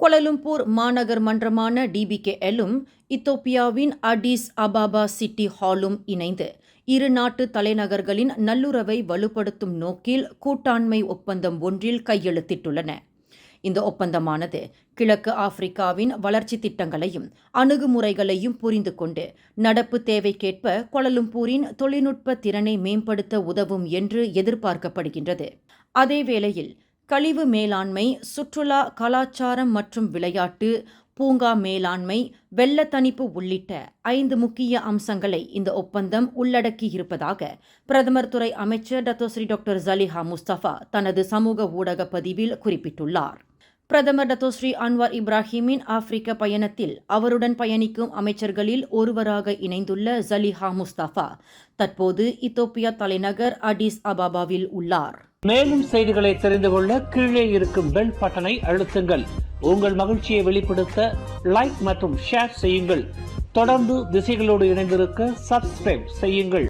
Kuala Lumpur மாநகர் மன்றமான DBKL-ம் இத்தோப்பியாவின் அடிஸ் Ababa city ஹாலும் இணைந்து இரு நாட்டு தலைநகர்களின் நல்லுறவை வலுப்படுத்தும் நோக்கில் கூட்டாண்மை ஒப்பந்தம் ஒன்றில் கையெழுத்திட்டுள்ளன. இந்த ஒப்பந்தமானது கிழக்கு ஆப்பிரிக்காவின் வளர்ச்சி திட்டங்களையும் அணுகுமுறைகளையும் புரிந்து கொண்டு நடப்பு தேவைக்கேற்ப கோலாலம்பூரின் தொழில்நுட்ப திறனை மேம்படுத்த உதவும் என்று எதிர்பார்க்கப்படுகின்றது. அதேவேளையில் கழிவு மேலாண்மை, சுற்றுலா, கலாச்சாரம் மற்றும் விளையாட்டு, பூங்கா மேலாண்மை, வெள்ள தணிப்பு உள்ளிட்ட 5 முக்கிய அம்சங்களை இந்த ஒப்பந்தம் உள்ளடக்கியிருப்பதாக பிரதமர் துறை அமைச்சர் டாக்டர் ஜலிஹா முஸ்தபா தனது சமூக ஊடக பதிவில் குறிப்பிட்டுள்ளார். பிரதமர் டாக்டர் அன்வார் இப்ராஹிமின் ஆப்பிரிக்க பயணத்தில் அவருடன் பயணிக்கும் அமைச்சர்களில் ஒருவராக இணைந்துள்ள ஜலிஹா முஸ்தபா தற்போது இத்தோப்பியா தலைநகர் அடிஸ் அபாபாவில் உள்ளார். மேலும் செய்திகளை தெரிந்து கொள்ள கீழே இருக்கும் பெல் பட்டனை அழுத்துங்கள். உங்கள் மகிழ்ச்சியை வெளிப்படுத்த லைக் மற்றும் ஷேர் செய்யுங்கள். தொடர்ந்து திசைகளோடு இணைந்திருக்க சப்ஸ்கிரைப் செய்யுங்கள்.